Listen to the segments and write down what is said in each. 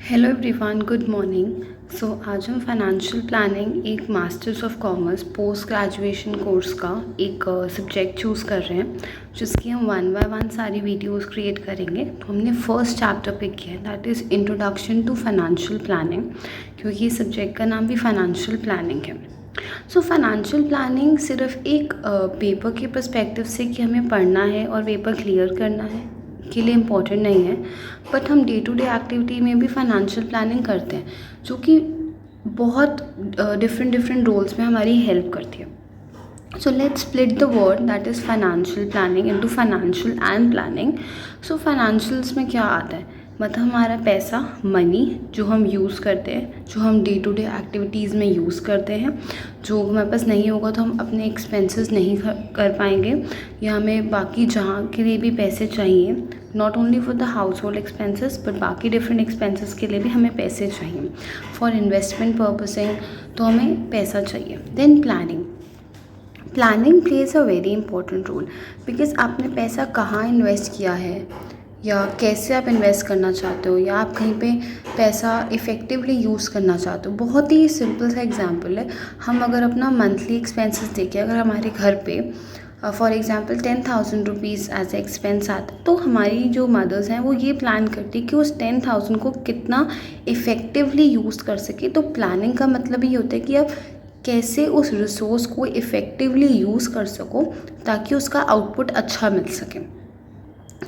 Hello everyone, good morning. आज हम financial planning एक masters of commerce post graduation course का एक सब्जेक्ट चूज़ कर रहे हैं, जिसकी हम वन बाय वन सारी वीडियोस क्रिएट करेंगे। तो हमने फर्स्ट चैप्टर पिक किया है, that is introduction to financial planning, क्योंकि इस सब्जेक्ट का नाम भी फाइनेंशियल प्लानिंग है। फाइनेंशियल प्लानिंग सिर्फ एक पेपर के पर्सपेक्टिव से कि हमें पढ़ना है और पेपर क्लियर करना है के लिए इम्पॉर्टेंट नहीं है, बट हम डे टू डे एक्टिविटी में भी फाइनेंशियल प्लानिंग करते हैं, जो कि बहुत डिफरेंट रोल्स में हमारी हेल्प करती है। So let's split the word that is financial planning into financial and planning. Financials में क्या आता है, मतलब हमारा पैसा, मनी जो हम यूज़ करते हैं, जो हम डे टू डे एक्टिविटीज़ में यूज़ करते हैं, जो हमारे पास नहीं होगा तो हम अपने एक्सपेंसेस नहीं कर पाएंगे, या हमें बाकी जहाँ के लिए भी पैसे चाहिए, not only for the house hold expenses but बाकी डिफरेंट एक्सपेंसेस के लिए भी हमें पैसे चाहिए, फॉर इन्वेस्टमेंट पर्पसेंग तो हमें पैसा चाहिए। Then planning plays a very important role, because आपने पैसा कहाँ इन्वेस्ट किया है, या कैसे आप इन्वेस्ट करना चाहते हो, या आप कहीं पे पैसा इफ़ेक्टिवली यूज़ करना चाहते हो। बहुत ही सिंपल सा एग्जांपल है, हम अगर अपना मंथली एक्सपेंसेस देखें, अगर हमारे घर पे for example 10,000 rupees as a expense आता है, तो हमारी जो मदर्स हैं वो ये प्लान करती है कि उस 10,000 को कितना इफ़ेक्टिवली यूज़ कर सके। तो प्लानिंग का मतलब ये होता है कि आप कैसे उस रिसोर्स को इफ़ेक्टिवली यूज़ कर सको ताकि उसका आउटपुट अच्छा मिल सके।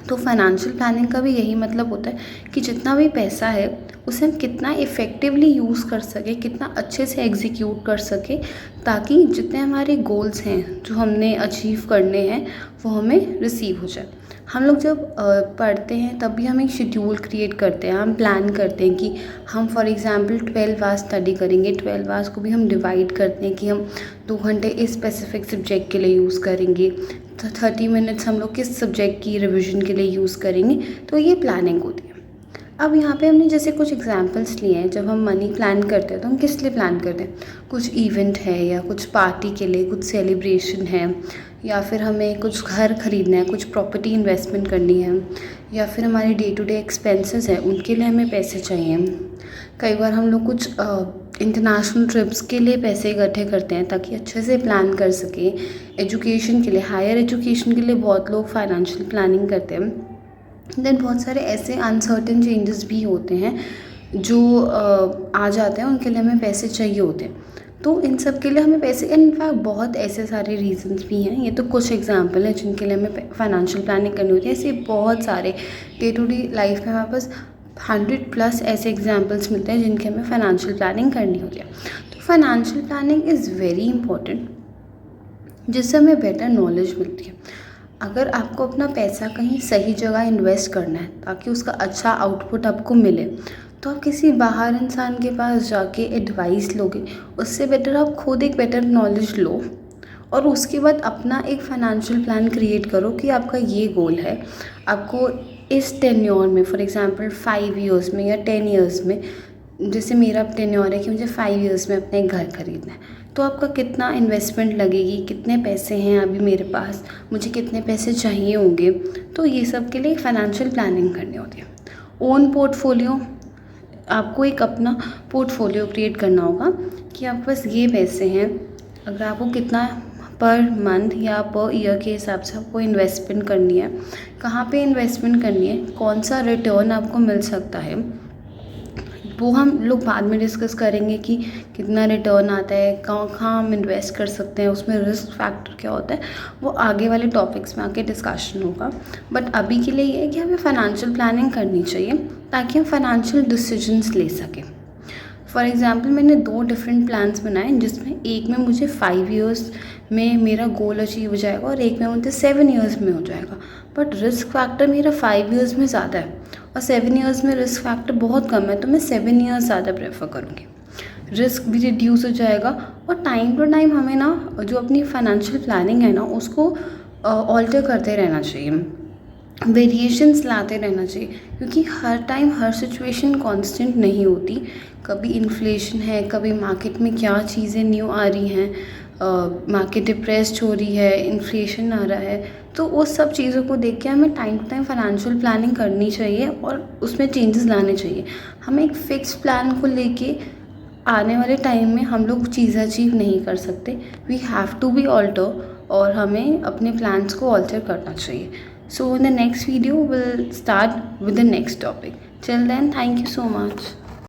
तो फाइनेंशियल प्लानिंग का भी यही मतलब होता है कि जितना भी पैसा है उसे हम कितना इफ़ेक्टिवली यूज़ कर सके, कितना अच्छे से एग्जीक्यूट कर सके, ताकि जितने हमारे गोल्स हैं जो हमने अचीव करने हैं वो हमें रिसीव हो जाए। हम लोग जब पढ़ते हैं तब भी हम एक शेड्यूल क्रिएट करते हैं, हम प्लान करते हैं कि हम फॉर एग्जांपल 12 आवर्स स्टडी करेंगे, 12 आवर्स को भी हम डिवाइड करते हैं कि हम 2 घंटे इस स्पेसिफिक सब्जेक्ट के लिए यूज़ करेंगे, तो 30 मिनट्स हम लोग किस सब्जेक्ट की रिवीजन के लिए यूज़ करेंगे। तो ये प्लानिंग होती है। अब यहाँ पे हमने जैसे कुछ एग्जांपल्स लिए हैं, जब हम मनी प्लान करते हैं तो हम किस लिए प्लान करते हैं, कुछ इवेंट है या कुछ पार्टी के लिए, कुछ सेलिब्रेशन है, या फिर हमें कुछ घर ख़रीदना है, कुछ प्रॉपर्टी इन्वेस्टमेंट करनी है, या फिर हमारे डे टू डे एक्सपेंसेस हैं उनके लिए हमें पैसे चाहिए। कई बार हम लोग कुछ इंटरनेशनल ट्रिप्स के लिए पैसे इकट्ठे करते हैं ताकि अच्छे से प्लान कर सकें। एजुकेशन के लिए, हायर एजुकेशन के लिए बहुत लोग फाइनेंशियल प्लानिंग करते हैं। देन बहुत सारे ऐसे अनसर्टेन चेंजेस भी होते हैं जो आ जाते हैं, उनके लिए हमें पैसे चाहिए होते हैं। तो इन सब के लिए हमें पैसे, इनफैक्ट बहुत ऐसे सारे रीजंस भी हैं, ये तो कुछ एग्जांपल हैं जिनके लिए हमें फाइनेंशियल प्लानिंग करनी होती है। ऐसे बहुत सारे डे टू डे लाइफ में हमारे पास 100+ ऐसे एग्जांपल्स मिलते हैं जिनके हमें फाइनेंशियल प्लानिंग करनी होती है। तो financial planning is very important, जिससे हमें बेटर नॉलेज मिलती है। अगर आपको अपना पैसा कहीं सही जगह इन्वेस्ट करना है ताकि उसका अच्छा आउटपुट आपको मिले, तो आप किसी बाहर इंसान के पास जाके एडवाइस लोगे, उससे बेटर आप खुद एक बेटर नॉलेज लो और उसके बाद अपना एक फाइनेंशियल प्लान क्रिएट करो कि आपका ये गोल है, आपको इस टेन्योर में, फॉर एग्जांपल 5 इयर्स में या 10 इयर्स में, जैसे मेरा टेन्योर है कि मुझे 5 इयर्स में अपना एक घर खरीदना है, तो आपका कितना इन्वेस्टमेंट लगेगी, कितने पैसे हैं अभी मेरे पास, मुझे कितने पैसे चाहिए होंगे। तो ये सब के लिए फाइनेंशियल प्लानिंग करनी होती है। ओन पोर्टफोलियो, आपको एक अपना पोर्टफोलियो क्रिएट करना होगा कि आपके पास ये पैसे हैं, अगर आपको कितना पर मंथ या पर ईयर के हिसाब से आपको इन्वेस्टमेंट करनी है, कहाँ पे इन्वेस्टमेंट करनी है, कौन सा रिटर्न आपको मिल सकता है, वो हम लोग बाद में डिस्कस करेंगे कि कितना रिटर्न आता है, कहाँ हम इन्वेस्ट कर सकते हैं, उसमें रिस्क फैक्टर क्या होता है, वो आगे वाले टॉपिक्स में आके डिस्कशन होगा। बट अभी के लिए ये है कि हमें फाइनेंशियल प्लानिंग करनी चाहिए ताकि हम फाइनेंशियल डिसीजंस ले सकें। फॉर एग्ज़ाम्पल मैंने 2 डिफरेंट प्लान्स बनाए, जिसमें एक में मुझे 5 इयर्स में मेरा गोल अचीव हो जाएगा और एक में मुझे 7 इयर्स में हो जाएगा। बट रिस्क फैक्टर मेरा 5 इयर्स में ज़्यादा है और 7 इयर्स में रिस्क फैक्टर बहुत कम है, तो मैं 7 इयर्स ज़्यादा प्रेफर करूँगी। रिस्क भी रिड्यूस हो जाएगा और टाइम टू टाइम हमें ना जो अपनी फाइनेंशियल प्लानिंग है ना उसको ऑल्टर करते रहना चाहिए, वेरिएशंस लाते रहना चाहिए, क्योंकि हर टाइम हर सिचुएशन कांस्टेंट नहीं होती। कभी इन्फ्लेशन है, कभी मार्केट में क्या चीज़ें न्यू आ रही हैं, मार्केट डिप्रेस्ड हो रही है, इन्फ्लेशन आ रहा है, तो उस सब चीज़ों को देख के हमें time to time financial planning करनी चाहिए और उसमें चेंजेस लाने चाहिए। हमें एक फिक्स प्लान को लेके आने वाले टाइम में हम लोग चीज़ें अचीव नहीं कर सकते। We have to be alter, और हमें अपने प्लान्स को ऑल्टर करना चाहिए। So in the next video will start with the next topic. Till then, thank you so much.